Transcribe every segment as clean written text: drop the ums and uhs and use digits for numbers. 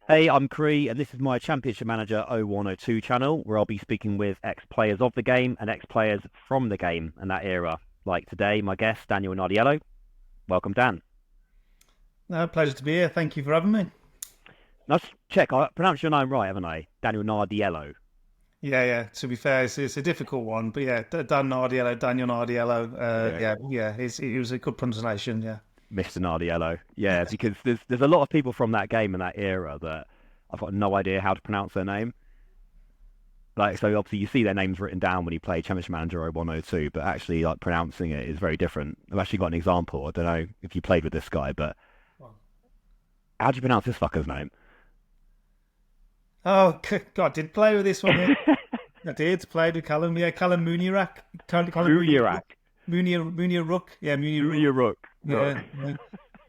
Hey, I'm Cree, and this is my Championship Manager 0102 channel, where I'll be speaking with ex-players of the game and ex-players from the game and that era. Like today, my guest, Daniel Nardiello. Welcome, Dan. No, pleasure to be here. Thank you for having me. Let's check. I pronounced your name right, haven't I? Daniel Nardiello. Yeah, yeah. To be fair, it's a difficult one, but yeah, Dan Nardiello, Daniel Nardiello. Yeah, Yeah. It was a good pronunciation. Yeah. Mr. Nardiello. Yeah, because there's a lot of people from that game and that era that I've got no idea how to pronounce their name. Like, so obviously you see their names written down when you play Championship Manager 0102, but actually like pronouncing it is very different. I've actually got an example. I don't know if you played with this guy, but how do you pronounce this fucker's name? Oh God, did play with this one. Yeah, I did. Played with Callum. Yeah, Callum Munirak. Callum Munirak. Munir Rook. Yeah, Munir Rook. Munirak. Yeah, yeah.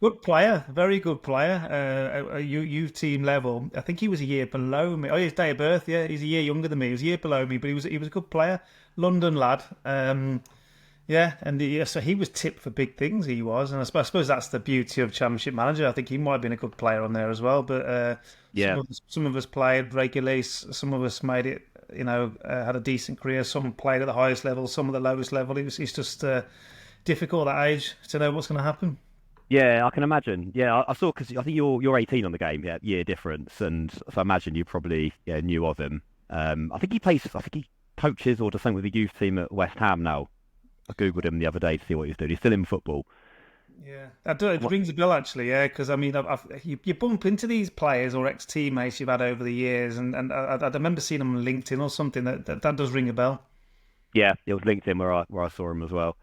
Good player, very good player. Youth team level. I think he was a year below me. Oh, his day of birth. Yeah, he's a year younger than me. He was a year below me, but he was a good player. London lad. Yeah, and so he was tipped for big things. He was, and I suppose that's the beauty of Championship Manager. I think he might have been a good player on there as well. But Yeah, some of us played regularly. Some of us made it. Had a decent career. Some played at the highest level. Some at the lowest level. It's just difficult at that age to know what's going to happen. yeah, I can imagine. Yeah, I saw because I think you're 18 on the game, yeah, year difference, and so I imagine you probably knew of him. I think he plays. I think he coaches or does something with the youth team at West Ham now. I googled him the other day to see what he's doing. He's still in football. Yeah, I do. It What? rings a bell actually. Yeah, because I mean, you bump into these players or ex teammates you've had over the years, and I remember seeing them on LinkedIn or something. That does ring a bell. Yeah, it was LinkedIn where I saw him as well.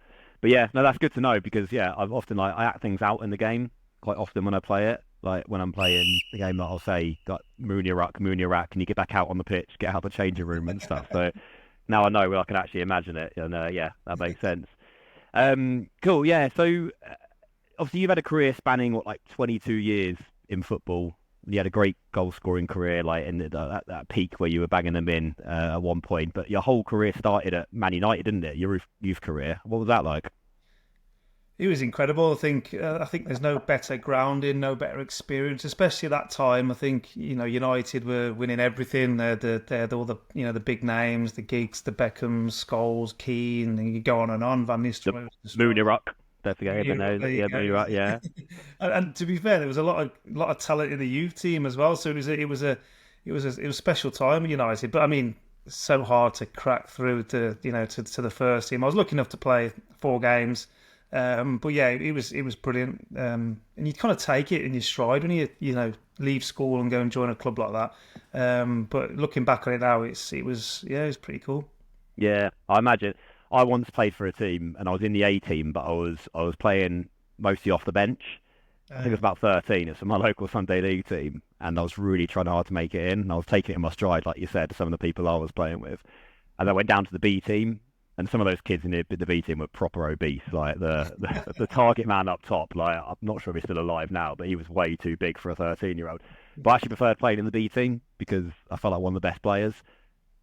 But yeah, no, that's good to know because yeah, I've often like I act things out in the game quite often when I play it. Like when I'm playing the game, I'll say got Mooney Rack, and you get back out on the pitch, get out the changing room and stuff. So now I know where I can actually imagine it, and yeah, that makes sense. Cool, yeah. So obviously you've had a career spanning what like 22 years in football. You had a great goal scoring career, like in that peak where you were banging them in at one point. But your whole career started at Man United, didn't it? Your youth career. What was that like? It was incredible. I think there's no better grounding, no better experience, especially at that time. I think United were winning everything. They had all the the big names, the Giggs, the Beckhams, Scholes, Keane, and you go on and on. Van The Nistelrooy was the Mooney striker. Rock. Don't forget him. There you Yeah, go. Mooney Rock. Yeah, And to be fair, there was a lot of talent in the youth team as well. So it was a special time at United. But I mean, so hard to crack through to the first team. I was lucky enough to play 4 games, but yeah, it was brilliant. And you kind of take it in your stride when you leave school and go and join a club like that. But looking back on it now, it was pretty cool. yeah. I imagine. I once played for a team, and I was in the A team, but I was playing mostly off the bench. I think it was about 13. It's my local Sunday league team, and I was really trying hard to make it in. And I was taking it in my stride, like you said, to some of the people I was playing with. And I went down to the B team, and some of those kids in the B team were proper obese. Like the target man up top, like I'm not sure if he's still alive now, but he was way too big for a 13-year-old. But I actually preferred playing in the B team because I felt like one of the best players.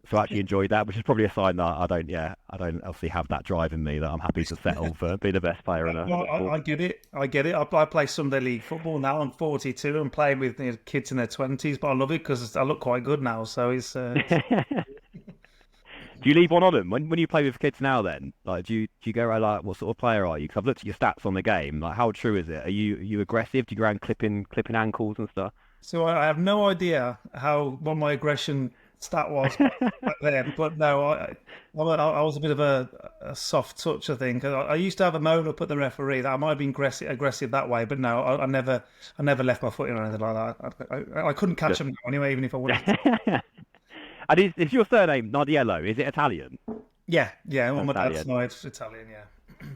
So I actually enjoyed that, which is probably a sign that I don't obviously have that drive in me that I'm happy to settle for being the best player in a Well, sport. I get it. I get it. I play Sunday league football now. I'm 42 and playing with kids in their 20s, but I love it because I look quite good now. So Do you leave one on them when you play with kids now? Then, like, do you go around like what sort of player are you? Because I've looked at your stats on the game. Like, how true is it? Are you aggressive? Do you go around clipping ankles and stuff? so I have no idea what my aggression stat was back then. But no, I was a bit of a soft touch. I think I used to have a moan up at the referee that I might have been aggressive that way. But no, I never left my foot in or anything like that. I couldn't catch them anyway, even if I wanted to. And is your surname Nardiello? Is it Italian? Yeah, yeah. Well, my dad's Italian. side's Italian. Yeah.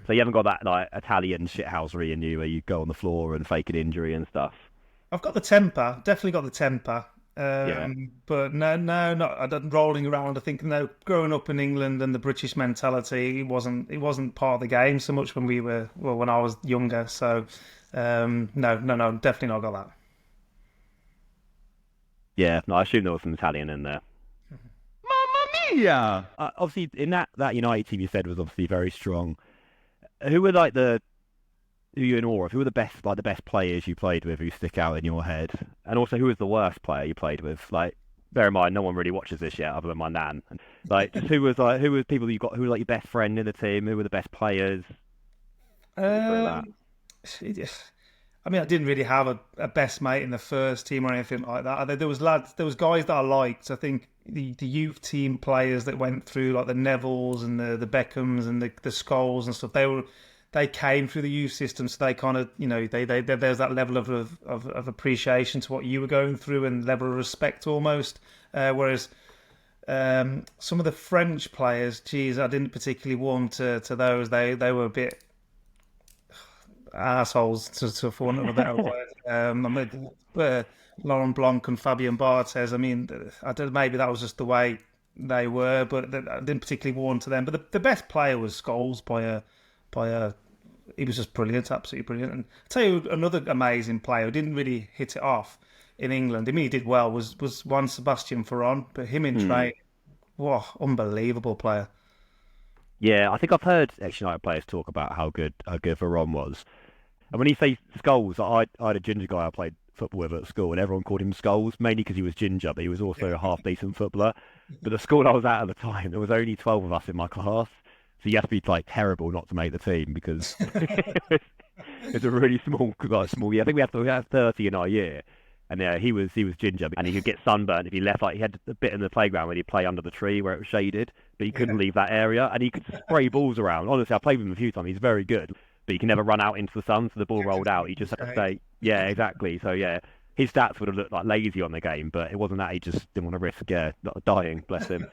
So you haven't got that like Italian shithousery in you where you go on the floor and fake an injury and stuff. I've got the temper, definitely got the temper. Yeah. But no, not I don't rolling around. I think no, growing up in England and the British mentality, it wasn't part of the game so much when I was younger. So no, definitely not got that. Yeah. No, I assume there was some Italian in there. Yeah. Obviously, in that United team you said was obviously very strong. Who were like the who you're in awe of? Who were the best players you played with who stick out in your head? And also, who was the worst player you played with? Like, bear in mind, no one really watches this yet, other than my nan. Like, just who was people you got? Who were like your best friend in the team? Who were the best players? Talk me through that. Um, I mean, I didn't really have a best mate in the first team or anything like that. There was guys that I liked. I think the youth team players that went through, like the Nevilles and the Beckhams and the Scholes and stuff. They came through the youth system, so they kind of, there's that level of appreciation to what you were going through and level of respect almost. Whereas some of the French players, geez, I didn't particularly warm to those. They were a bit assholes, for want of a better word. I mean, Laurent Blanc and Fabien Barthez. I mean, I don't. Maybe that was just the way they were, but I didn't particularly warm to them. But the best player was Scholes by a. He was just brilliant, absolutely brilliant. And I'll tell you another amazing player who didn't really hit it off in England. I mean, he did well. Was one Sebastian Ferron, but him in Hmm. trade, wow, unbelievable player. Yeah, I think I've heard ex-United players talk about how good Veron was. And when you say Skulls, I had a ginger guy I played football with at school, and everyone called him Skulls, mainly because he was ginger, but he was also a half decent footballer. But the school I was at the time, there was only 12 of us in my class, so you have to be like terrible not to make the team because it's a really small year. I think we had 30 in our year, and yeah, he was ginger, and he could get sunburned if he left. Like he had a bit in the playground where he'd play under the tree where it was shaded, but he couldn't Yeah, leave that area, and he could spray balls around. Honestly, I played with him a few times. He's very good, but he can never run out into the sun, so the ball rolled out. He just had to okay. stay. Yeah, exactly. So yeah, his stats would have looked like lazy on the game, but it wasn't that he just didn't want to risk not dying. Bless him.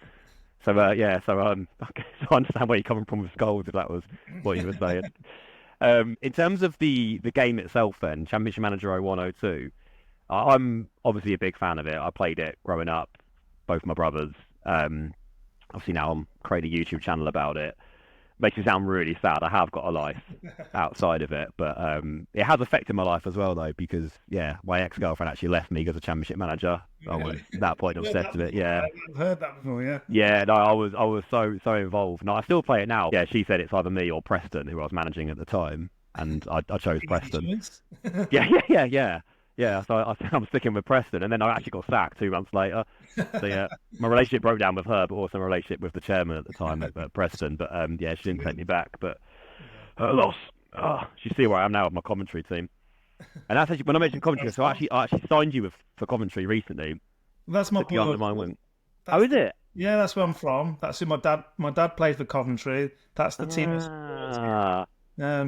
So yeah, okay, so I understand where you're coming from with skulls if that was what you were saying. In terms of the game itself, then Championship Manager 0102, I'm obviously a big fan of it. I played it growing up, both my brothers. Obviously now I'm creating a YouTube channel about it. Makes me sound really sad. I have got a life outside of it, but it has affected my life as well though because yeah, my ex-girlfriend actually left me as a Championship Manager. I was Really? at that point I've heard obsessed that with it. before. Yeah. I've heard that before. Yeah. Yeah, no, I was so involved. No, I still play it now. Yeah, she said it's either me or Preston, who I was managing at the time, and I chose Easy Preston. choice. Yeah. So I'm sticking with Preston, and then I actually got sacked 2 months later. So yeah, my relationship broke down with her, but also my relationship with the chairman at the time at Preston. But yeah, she didn't take me back. But her loss. Oh, you see where I am now with my commentary team. And that's actually when I mentioned commentary. That's So fun. I actually signed you for commentary recently. That's my Took you under boy. my wing. Oh, That's is it? Yeah, that's where I'm from. That's who my dad played for Coventry. That's the team I supported. Ah.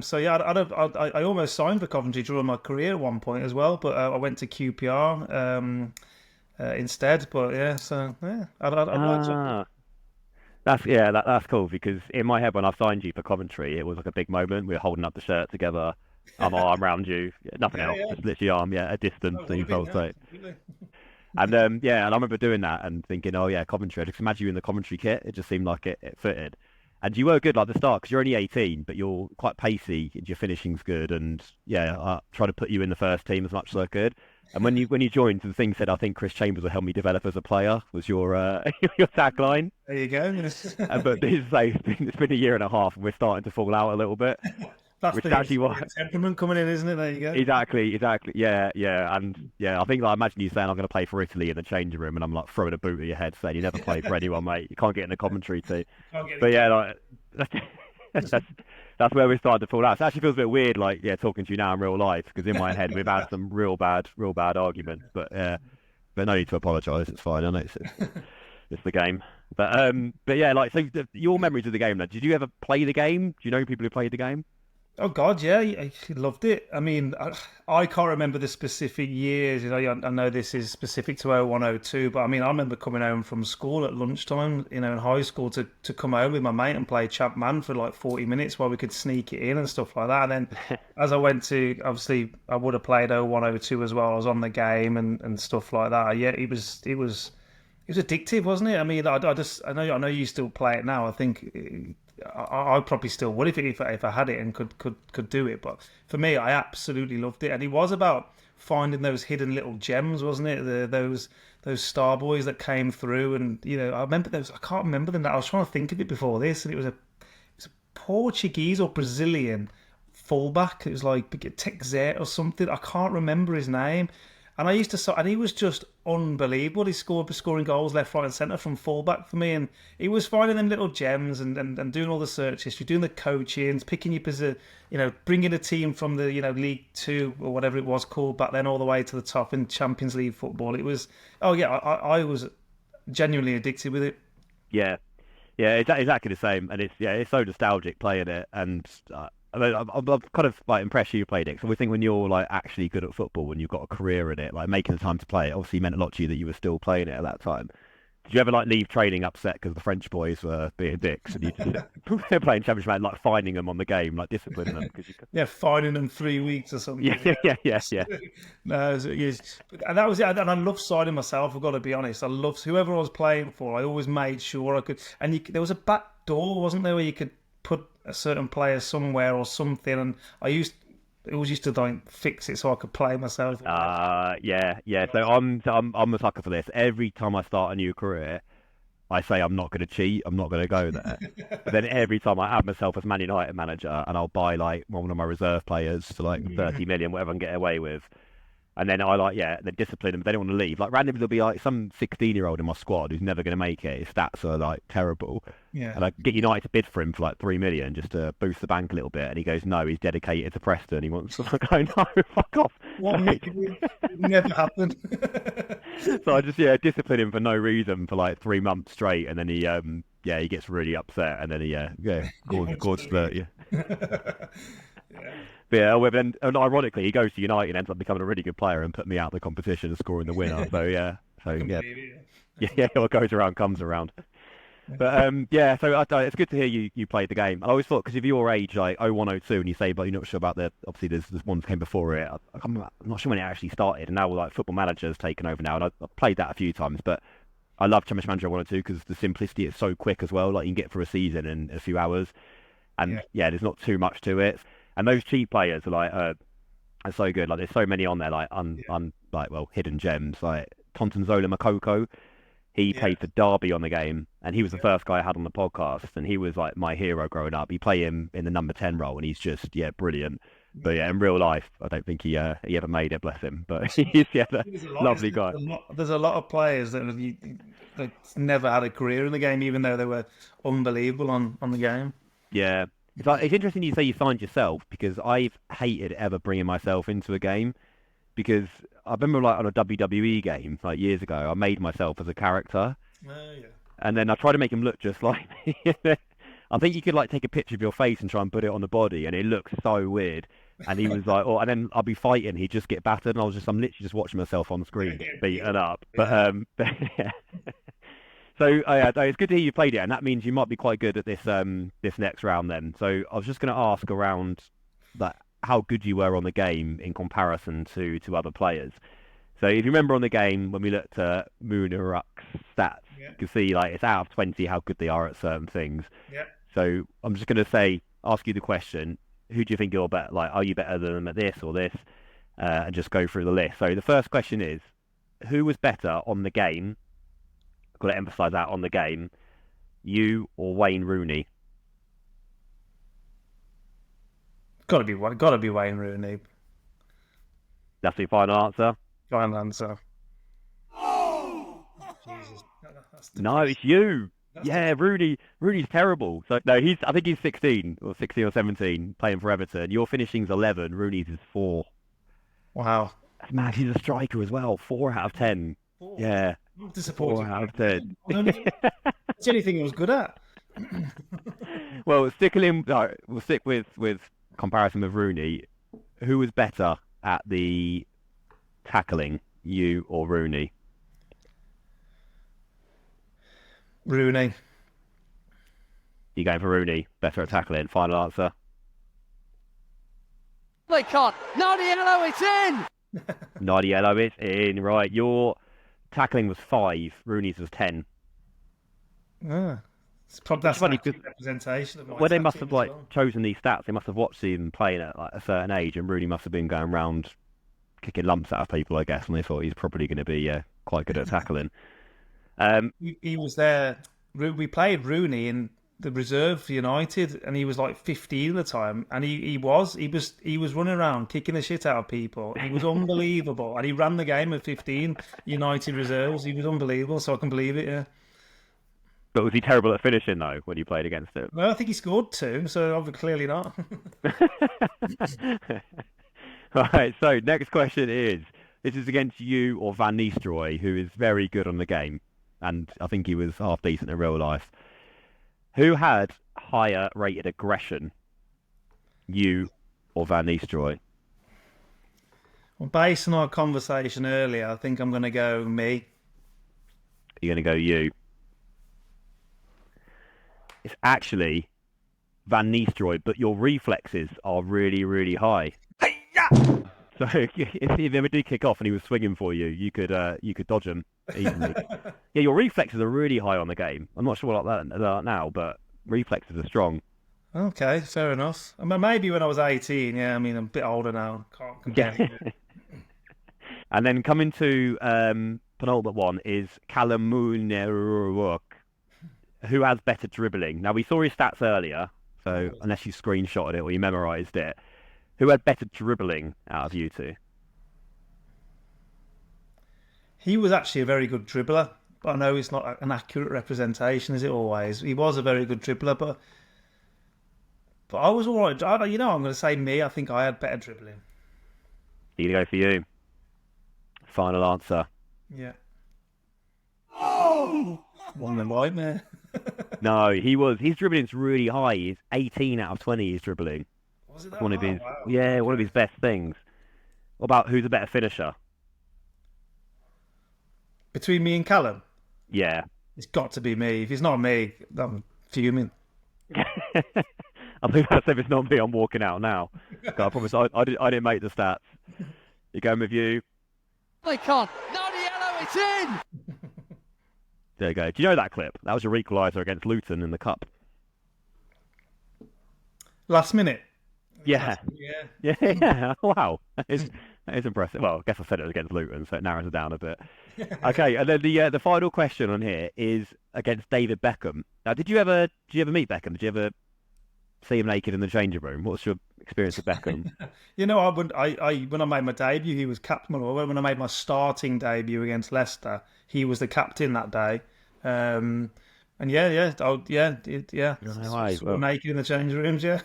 So yeah, I almost signed for Coventry during my career at one point as well, but I went to QPR instead. But yeah, so yeah, I'd like to. Ah, that's cool because in my head when I signed you for Coventry, it was like a big moment. We were holding up the shirt together. I'm arm around you, yeah, nothing Yeah, else, yeah, just literally arm, yeah, a distance. that So would you have been felt yeah, so. absolutely. And yeah, and I remember doing that and thinking, oh yeah, Coventry. I just imagine you in the Coventry kit. It just seemed like it fitted. And you were good like the start because you're only 18, but you're quite pacey and your finishing's good. And yeah, I tried to put you in the first team as much as I could. And when you joined, the thing said, I think Chris Chambers will help me develop as a player was your your tagline. There you go. Yes. But this is like it's been a year and a half, and we're starting to fall out a little bit, That's which is actually the what temperament coming in, isn't it? There you go. exactly, yeah, and yeah, I think like, I imagine you saying I'm going to play for Italy in the changing room, and I'm like throwing a boot at your head saying you never played for anyone, mate. You can't get in the commentary team. Can't get But any yeah, better. like that's where we started to fall out. So it actually feels a bit weird, like yeah, talking to you now in real life, because in my head we've had some real bad arguments. But no need to apologise. It's fine. I know it's the game. But yeah, like so, your memories of the game. Then, did you ever play the game? Do you know people who played the game? Oh God, yeah, I loved it. I mean, I can't remember the specific years. I know this is specific to 0102, but I mean, I remember coming home from school at lunchtime, in high school to come home with my mate and play Champ Man for like 40 minutes while we could sneak it in and stuff like that. And then as I went to, obviously, I would have played 0102 as well. I was on the game and stuff like that. Yeah, it was addictive, wasn't it? I mean, I know you still play it now. I think I probably still would if I had it and could do it. But for me, I absolutely loved it, and it was about finding those hidden little gems, wasn't it? Those star boys that came through, and I remember those. I can't remember them. I was trying to think of it before this, and it was a Portuguese or Brazilian fullback. It was like Texet or something. I can't remember his name. And I used to, and he was just unbelievable. He scoring goals left, right, and centre from fullback for me. And he was finding them little gems and doing all the search history, doing the coaching, picking you as a, bringing a team from the, League Two or whatever it was called back then all the way to the top in Champions League football. It was, oh yeah, I was genuinely addicted with it. Yeah, yeah, exactly the same, and it's so nostalgic playing it, and I mean, I'm kind of like impressed you played it. So we think when you're like actually good at football, when you've got a career in it, like making the time to play it, obviously meant a lot to you that you were still playing it at that time. Did you ever like leave training upset because the French boys were being dicks and you just playing championship and like finding them on the game, like disciplining them because you could... Yeah, fining them 3 weeks or something. Yeah. No, and that was it. And I love signing myself. I've got to be honest. I loved whoever I was playing for. I always made sure I could. And there was a back door, wasn't there, where you could put a certain player somewhere or something. And I always used to like fix it so I could play myself. Yeah. So I'm a sucker for this. Every time I start a new career, I say I'm not going to cheat. I'm not going to go there. But then every time I add myself as Man United manager, and I'll buy like one of my reserve players to like 30 million, whatever I can get away with. And then then discipline them. They don't want to leave. Like randomly, there'll be like some 16-year-old in my squad who's never going to make it. His stats are like terrible. Yeah. And I get United to bid for him for like 3 million just to boost the bank a little bit. And he goes, no, he's dedicated to Preston. He wants to go, no, fuck off. It never happened. So I just discipline him for no reason for like 3 months straight, and then he gets really upset, and then he goes spurt you. But and ironically, he goes to United and ends up becoming a really good player and put me out of the competition and scoring the winner. What goes around comes around. But so it's good to hear you played the game. I always thought, because if you're your age, like 0102, and you say, but you're not sure about obviously there's ones came before it. I'm not sure when it actually started, and now like Football Manager's taken over now, and I've played that a few times, but I love Championship Manager 102 because the simplicity is so quick as well. Like you can get through a season in a few hours, and there's not too much to it. And those cheap players are like are so good. Like there's so many on there, like hidden gems, like Tontonzola Makoko. He played for Derby on the game, and he was the first guy I had on the podcast, and he was like my hero growing up. He played him in the number 10 role, and he's just brilliant. But in real life, I don't think he ever made it, bless him. But he's a lovely guy. There's a lot of players that never had a career in the game, even though they were unbelievable on the game. Yeah. It's interesting you say you signed yourself, because I've hated ever bringing myself into a game, because I remember like on a WWE game like years ago, I made myself as a character, and then I tried to make him look just like me. I think you could like take a picture of your face and try and put it on the body, and it looks so weird. And he was like, and then I'll be fighting, he'd just get battered, and I'm literally just watching myself on screen get beaten up. But yeah. So it's good to hear you played it, and that means you might be quite good at this next round then. So I was just going to ask around that how good you were on the game in comparison to other players. So if you remember on the game when we looked at Munarak's stats, you can see like it's out of 20 how good they are at certain things. Yeah. So I'm just going to ask you the question: who do you think you're better? Like, are you better than them at this or this? And just go through the list. So the first question is, who was better on the game? Got to emphasise that, on the game, you or Wayne Rooney? Got to be Wayne Rooney. That's your final answer? Final answer. Oh! Jesus. No, it's you. Rooney's terrible. So no, I think he's 16 or 17 playing for Everton. Your finishing's 11. Rooney's is 4. Wow. That's mad. He's a striker as well. 4 out of 10. 4. Yeah. I'm disappointed. 4 out of 10. It's anything he was good at. Well, we'll stick with comparison with Rooney. Who was better at the tackling, you or Rooney? Rooney. You going for Rooney? Better at tackling. Final answer. They can't. Nardiello, it's in. Nardiello, it's in. Right, your tackling was 5. Rooney's was 10. It's probably that's funny because representation of my they must have well. chosen these stats. They must have watched him playing at like a certain age, and Rooney must have been going around kicking lumps out of people, I guess, and they thought he's probably going to be quite good at tackling. He was there. We played Rooney in the reserve for United, and he was like 15 at the time, and he was running around kicking the shit out of people. He was unbelievable, and he ran the game at 15 United reserves. He was unbelievable, so I can believe it. Yeah. But was he terrible at finishing though when you played against him? Well, I think he scored 2, so obviously clearly not. Right. So next question is: this is against you or Van Nistelrooy, who is very good on the game, and I think he was half decent in real life. Who had higher rated aggression, you or Van Nistelrooy? Well, based on our conversation earlier, I think I'm going to go me. You're going to go you. It's actually Van Nistelrooy, but your reflexes are really, really high. So if he ever did kick off and he was swinging for you, you could dodge him easily. Yeah, your reflexes are really high on the game. I'm not sure what they are now, but reflexes are strong. Okay, fair enough. I mean, maybe when I was 18, yeah. I mean, I'm a bit older now. Can't compare. And then coming to penultimate one is Callum Muneruk, who has better dribbling. Now, we saw his stats earlier, so unless you screenshotted it or you memorised it, who had better dribbling out of you two? He was actually a very good dribbler, but I know it's not an accurate representation, is it always? He was a very good dribbler, but I was all right. I'm going to say me. I think I had better dribbling. He'll go for you. Final answer. Yeah. Oh! One of them nightmare. No, his dribbling's really high. He's 18 out of 20 he's dribbling. Was it that? One of his, wow. yeah, one of his best things. What about who's a better finisher? Between me and Callum? Yeah. It's got to be me. If it's not me, I'm fuming. I think that's if it's not me, I'm walking out now. I promise I didn't make the stats. You going with you? They can't. Nardiello, it's in! There you go. Do you know that clip? That was your equaliser against Luton in the Cup. Last minute? Yeah. Yeah. Yeah. Wow. That is impressive. Well, I guess I said it was against Luton, so it narrows it down a bit. Okay, and then the final question on here is against David Beckham. Now, did you ever meet Beckham? Did you ever see him naked in the changing room? What's your experience with Beckham? When I made my debut, he was captain. Or when I made my starting debut against Leicester, he was the captain that day. And yeah. No way, well. Naked in the changing rooms, yeah.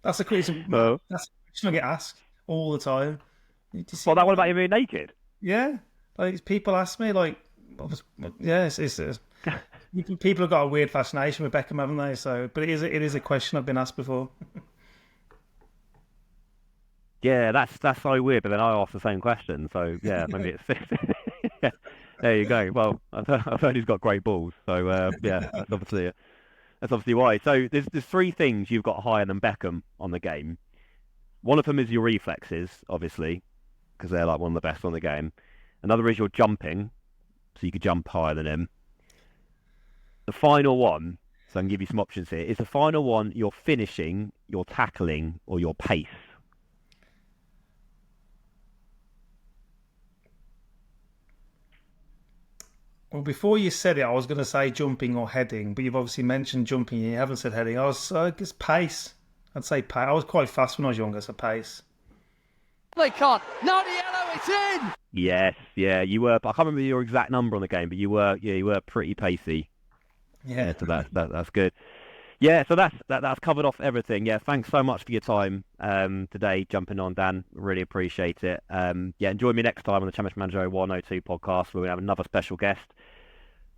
That's a question. Well, That's a question I get asked all the time. Well, that one about you being naked? Yeah, like people ask me, like, yeah, it's people have got a weird fascination with Beckham, haven't they? So, but it is a question I've been asked before. Yeah, that's so weird. But then I asked the same question, so yeah, maybe it's. Yeah, there you go. Well, I've heard he's got great balls, so yeah, that's obviously why. So there's 3 things you've got higher than Beckham on the game. One of them is your reflexes, obviously, because they're like one of the best on the game. Another is your jumping, so you could jump higher than him. The final one, so I can give you some options here, is the final one your finishing, your tackling, or your pace. Well, before you said it, I was going to say jumping or heading, but you've obviously mentioned jumping and you haven't said heading. I guess pace. I'd say pace. I was quite fast when I was younger, so pace. They can't. Nardiello, it's in! Yes, yeah, you were. I can't remember your exact number on the game, but you were pretty pacey. Yeah, so that's good. Yeah, so that's covered off everything. Yeah, thanks so much for your time today, jumping on, Dan. Really appreciate it. Yeah, enjoy me next time on the Championship Manager 102 podcast, where we have another special guest.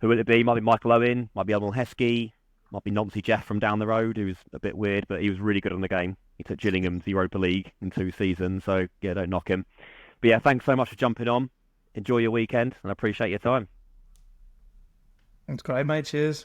Who will it be? Might be Michael Owen, might be Elmore Heskey, might be Nancy Jeff from down the road, who's a bit weird, but he was really good on the game. He took Gillingham to the Europa League in 2 seasons, so yeah, don't knock him. But yeah, thanks so much for jumping on. Enjoy your weekend, and I appreciate your time. That's great, mate. Cheers.